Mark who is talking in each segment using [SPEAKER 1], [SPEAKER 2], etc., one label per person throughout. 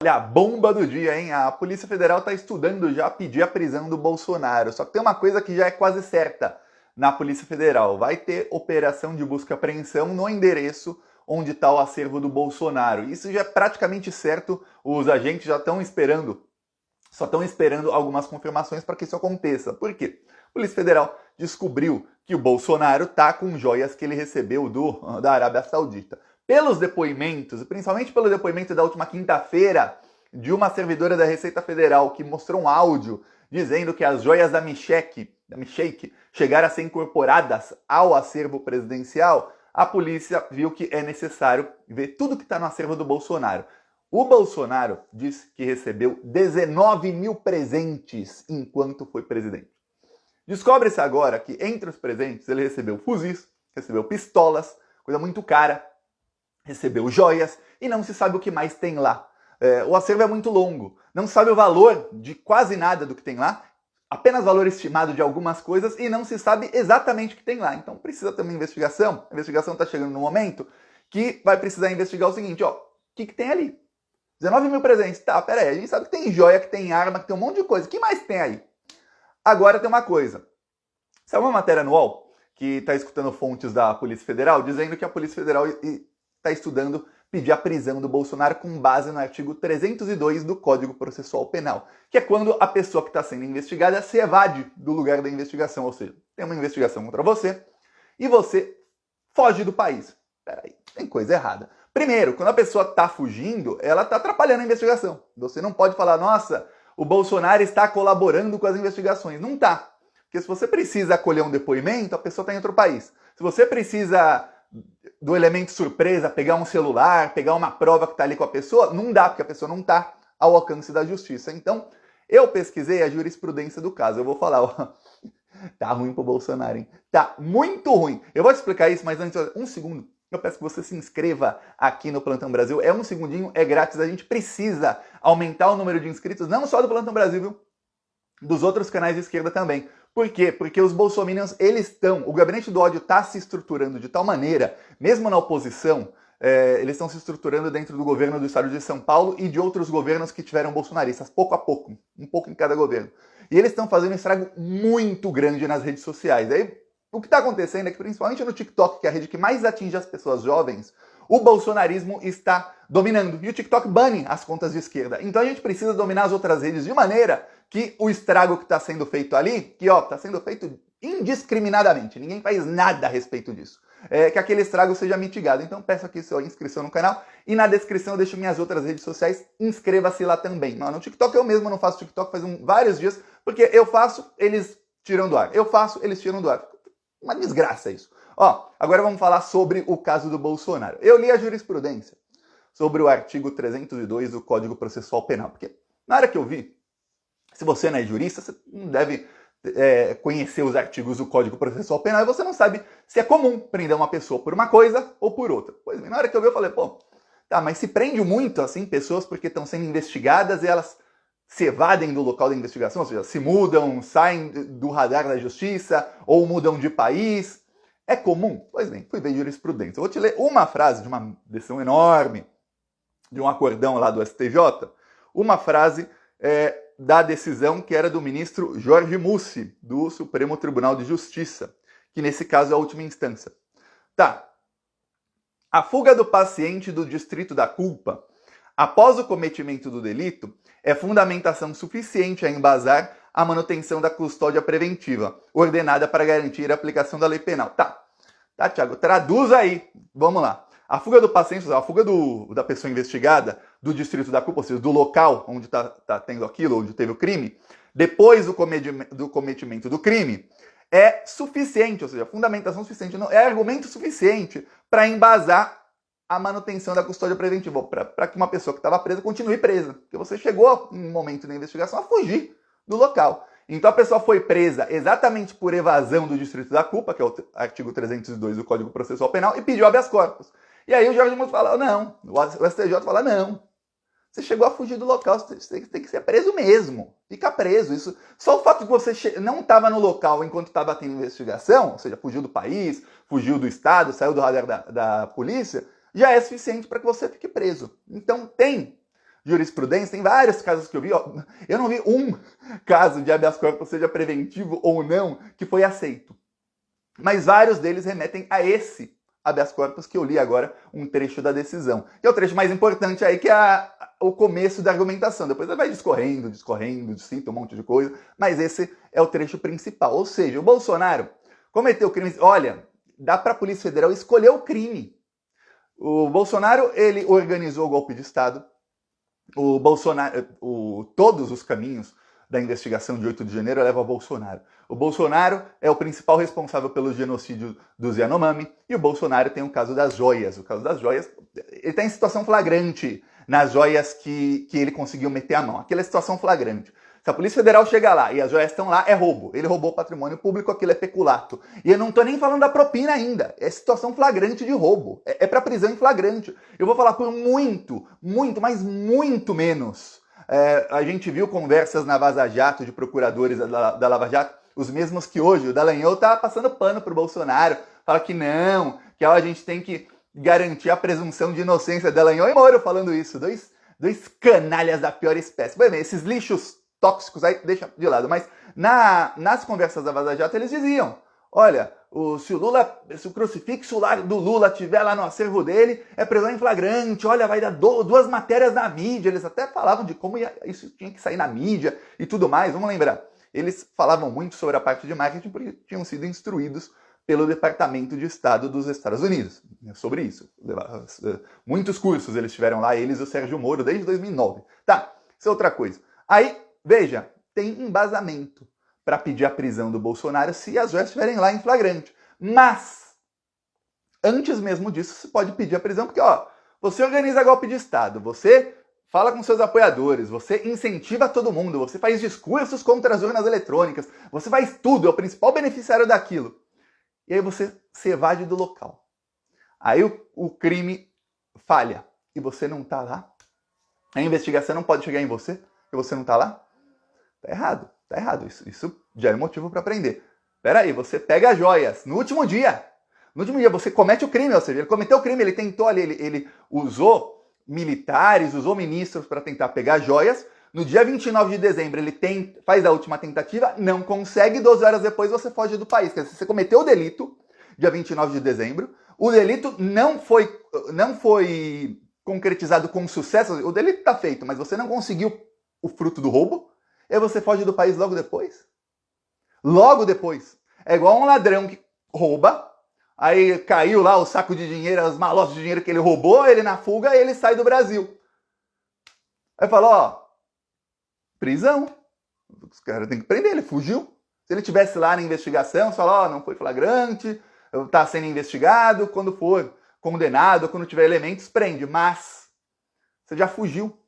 [SPEAKER 1] Olha, a bomba do dia, hein? A Polícia Federal está estudando já pedir a prisão do Bolsonaro. Só que tem uma coisa que já é quase certa na Polícia Federal. Vai ter operação de busca e apreensão no endereço onde está o acervo do Bolsonaro. Isso já é praticamente certo. Os agentes já estão esperando, só estão esperando algumas confirmações para que isso aconteça. Por quê? A Polícia Federal descobriu que o Bolsonaro está com joias que ele recebeu da Arábia Saudita. Pelos depoimentos, principalmente pelo depoimento da última quinta-feira, de uma servidora da Receita Federal que mostrou um áudio dizendo que as joias da Micheque chegaram a ser incorporadas ao acervo presidencial, a polícia viu que é necessário ver tudo que está no acervo do Bolsonaro. O Bolsonaro disse que recebeu 19 mil presentes enquanto foi presidente. Descobre-se agora que entre os presentes ele recebeu fuzis, recebeu pistolas, coisa muito cara, recebeu joias e não se sabe o que mais tem lá. O acervo é muito longo, não se sabe o valor de quase nada do que tem lá, apenas valor estimado de algumas coisas e não se sabe exatamente o que tem lá. Então precisa ter uma investigação. A investigação está chegando no momento que vai precisar investigar o seguinte, o que tem ali? 19 mil presentes. Tá, peraí, a gente sabe que tem joia, que tem arma, que tem um monte de coisa. O que mais tem aí? Agora tem uma coisa. Saiu uma matéria no UOL que está escutando fontes da Polícia Federal dizendo que a Polícia Federal está estudando pedir a prisão do Bolsonaro com base no artigo 302 do Código Processual Penal, que é quando a pessoa que está sendo investigada se evade do lugar da investigação, ou seja, tem uma investigação contra você e você foge do país. Peraí, tem coisa errada. Primeiro, quando a pessoa está fugindo, ela está atrapalhando a investigação. Você não pode falar, nossa, o Bolsonaro está colaborando com as investigações. Não está. Porque se você precisa acolher um depoimento, a pessoa está em outro país. Se você precisa do elemento surpresa, pegar um celular, pegar uma prova que está ali com a pessoa, não dá, porque a pessoa não está ao alcance da justiça. Então, eu pesquisei a jurisprudência do caso. Eu vou falar, tá ruim pro Bolsonaro, hein? Tá muito ruim. Eu vou te explicar isso, mas antes, um segundo. Eu peço que você se inscreva aqui no Plantão Brasil. É um segundinho, é grátis. A gente precisa aumentar o número de inscritos, não só do Plantão Brasil, viu? Dos outros canais de esquerda também. Por quê? Porque os bolsominions, o gabinete do ódio está se estruturando de tal maneira, mesmo na oposição, eles estão se estruturando dentro do governo do estado de São Paulo e de outros governos que tiveram bolsonaristas, pouco a pouco, um pouco em cada governo. E eles estão fazendo um estrago muito grande nas redes sociais. Aí, o que está acontecendo é que, principalmente no TikTok, que é a rede que mais atinge as pessoas jovens, o bolsonarismo está dominando. E o TikTok bane as contas de esquerda. Então a gente precisa dominar as outras redes de maneira que o estrago que está sendo feito ali, que está sendo feito indiscriminadamente, ninguém faz nada a respeito disso, que aquele estrago seja mitigado. Então peço aqui sua inscrição no canal e na descrição eu deixo minhas outras redes sociais, inscreva-se lá também. No TikTok eu mesmo não faço TikTok faz vários dias, porque eu faço, eles tiram do ar. Eu faço, eles tiram do ar. Uma desgraça isso. Agora vamos falar sobre o caso do Bolsonaro. Eu li a jurisprudência sobre o artigo 302 do Código Processual Penal, porque na hora que eu vi, se você não é jurista, você não deve conhecer os artigos do Código Processual Penal e você não sabe se é comum prender uma pessoa por uma coisa ou por outra. Pois bem, na hora que eu vi eu falei, tá, mas se prende muito assim pessoas porque estão sendo investigadas e elas se evadem do local da investigação, ou seja, se mudam, saem do radar da justiça ou mudam de país. É comum? Pois bem, fui ver jurisprudência. Eu vou te ler uma frase de uma decisão enorme, de um acordão lá do STJ, uma frase da decisão que era do ministro Jorge Mussi, do Supremo Tribunal de Justiça, que nesse caso é a última instância. Tá. A fuga do paciente do distrito da culpa, após o cometimento do delito, é fundamentação suficiente a embasar a manutenção da custódia preventiva, ordenada para garantir a aplicação da lei penal. Tá, Thiago, traduz aí. Vamos lá. A fuga do paciente, a fuga da pessoa investigada do distrito da culpa, ou seja, do local onde está tendo aquilo, onde teve o crime, depois do cometimento do crime, é suficiente, ou seja, fundamentação suficiente, não, é argumento suficiente para embasar a manutenção da custódia preventiva, para que uma pessoa que estava presa continue presa. Porque você chegou, em um momento da investigação, a fugir do local. Então a pessoa foi presa exatamente por evasão do distrito da culpa, que é o artigo 302 do Código Processual Penal, e pediu habeas corpus. E aí o Jorge Mussi fala, não, o STJ fala, não, você chegou a fugir do local, você tem que ser preso mesmo, fica preso. Isso, só o fato de você não estava no local enquanto estava tendo investigação, ou seja, fugiu do país, fugiu do estado, saiu do radar da polícia, já é suficiente para que você fique preso. Então tem jurisprudência, tem vários casos que eu vi, ó, eu não vi um caso de habeas corpus, seja preventivo ou não, que foi aceito. Mas vários deles remetem a esse habeas corpus que eu li agora, um trecho da decisão. Que é o trecho mais importante aí, que é o começo da argumentação. Depois ele vai discorrendo, cita um monte de coisa, mas esse é o trecho principal. Ou seja, o Bolsonaro cometeu crimes. Olha, dá para a Polícia Federal escolher o crime. O Bolsonaro, ele organizou o golpe de Estado. O Bolsonaro, todos os caminhos da investigação de 8 de janeiro levam ao Bolsonaro. O Bolsonaro é o principal responsável pelo genocídio dos Yanomami e o Bolsonaro tem o caso das joias. O caso das joias, ele está em situação flagrante nas joias que ele conseguiu meter a mão. Aquela é situação flagrante. Se a Polícia Federal chegar lá e as joias estão lá, é roubo. Ele roubou o patrimônio público, aquilo é peculato. E eu não estou nem falando da propina ainda. É situação flagrante de roubo. É para prisão em flagrante. Eu vou falar por muito, mas muito menos. A gente viu conversas na Vaza Jato de procuradores da Lava Jato, os mesmos que hoje o Dallagnol tá passando pano pro Bolsonaro, fala que não, que a gente tem que garantir a presunção de inocência. Dallagnol e Moro falando isso, dois canalhas da pior espécie. Bem, esses lixos tóxicos aí, deixa de lado, mas nas conversas da Vaza Jato eles diziam, olha, se o crucifixo lá do Lula estiver lá no acervo dele, é prisão em flagrante, olha, vai dar 2 matérias na mídia. Eles até falavam de como isso tinha que sair na mídia e tudo mais, vamos lembrar. Eles falavam muito sobre a parte de marketing porque tinham sido instruídos pelo Departamento de Estado dos Estados Unidos sobre isso. Muitos cursos eles tiveram lá, eles e o Sérgio Moro, desde 2009. Tá, isso é outra coisa. Aí, veja, tem embasamento para pedir a prisão do Bolsonaro se as joias estiverem lá em flagrante. Mas, antes mesmo disso, você pode pedir a prisão, porque ó, você organiza golpe de Estado, você fala com seus apoiadores, você incentiva todo mundo, você faz discursos contra as urnas eletrônicas, você faz tudo, é o principal beneficiário daquilo. E aí você se evade do local. Aí o crime falha e você não está lá. A investigação não pode chegar em você e você não está lá. Tá errado. Tá errado, isso já é motivo para prender. Peraí, você pega as joias no último dia. No último dia você comete o crime, ou seja, ele cometeu o crime, ele tentou ali, ele usou militares, usou ministros para tentar pegar as joias. No dia 29 de dezembro ele faz a última tentativa, não consegue, 12 horas depois você foge do país. Quer dizer, você cometeu o delito, dia 29 de dezembro, o delito não foi concretizado com sucesso, o delito está feito, mas você não conseguiu o fruto do roubo, e aí você foge do país logo depois? Logo depois. É igual um ladrão que rouba, aí caiu lá o saco de dinheiro, os malotes de dinheiro que ele roubou, ele na fuga, e ele sai do Brasil. Aí fala, ó, prisão. Os caras têm que prender, ele fugiu. Se ele tivesse lá na investigação, você fala, ó, não foi flagrante, está sendo investigado, quando for condenado, quando tiver elementos, prende. Mas você já fugiu.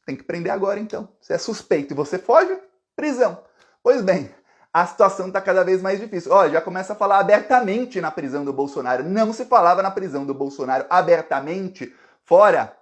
[SPEAKER 1] Tem que prender agora, então. Se é suspeito e você foge, prisão. Pois bem, a situação está cada vez mais difícil. Ó, já começa a falar abertamente na prisão do Bolsonaro. Não se falava na prisão do Bolsonaro abertamente, fora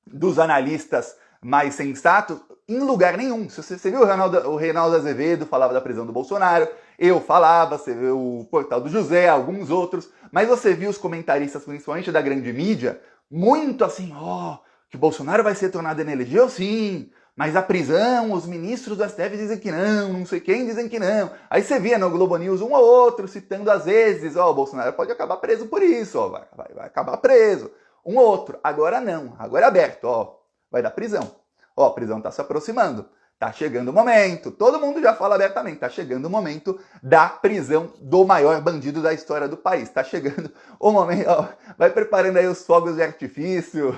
[SPEAKER 1] dos analistas mais sensatos, em lugar nenhum. Se você viu o Reinaldo Azevedo falava da prisão do Bolsonaro, eu falava, você viu o Portal do José, alguns outros, mas você viu os comentaristas, principalmente da grande mídia, muito assim, ó, que Bolsonaro vai ser tornado inelegível, sim, mas a prisão, os ministros do STF dizem que não sei quem dizem que não. Aí você via no Globo News um ou outro citando às vezes, ó, o Bolsonaro pode acabar preso por isso, ó, vai acabar preso. Um ou outro, agora não, agora é aberto, ó, vai dar prisão. Ó, a prisão tá se aproximando. Tá chegando o momento, todo mundo já fala abertamente, tá chegando o momento da prisão do maior bandido da história do país. Tá chegando o momento, ó, vai preparando aí os fogos de artifício,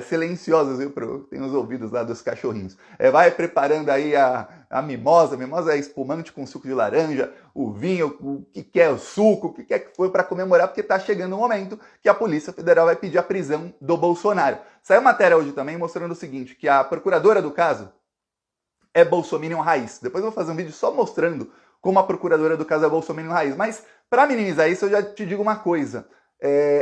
[SPEAKER 1] silenciosos, viu? Tem os ouvidos lá dos cachorrinhos. Vai preparando aí a mimosa é espumante com suco de laranja, o vinho, o que é o suco, o que quer que for para comemorar, porque tá chegando o momento que a Polícia Federal vai pedir a prisão do Bolsonaro. Saiu matéria hoje também mostrando o seguinte, que a procuradora do caso é bolsominion raiz. Depois eu vou fazer um vídeo só mostrando como a procuradora do caso é bolsominion raiz. Mas, para minimizar isso, eu já te digo uma coisa.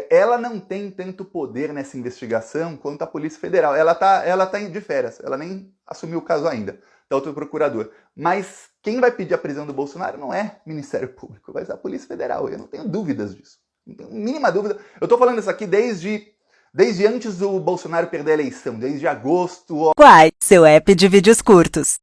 [SPEAKER 1] Ela não tem tanto poder nessa investigação quanto a Polícia Federal. Ela tá de férias. Ela nem assumiu o caso ainda. Tá outro procurador. Mas quem vai pedir a prisão do Bolsonaro não é Ministério Público, vai ser a Polícia Federal. Eu não tenho dúvidas disso. Não tenho mínima dúvida. Eu tô falando isso aqui desde Desde antes do Bolsonaro perder a eleição, desde agosto.
[SPEAKER 2] Quai, seu app de vídeos curtos.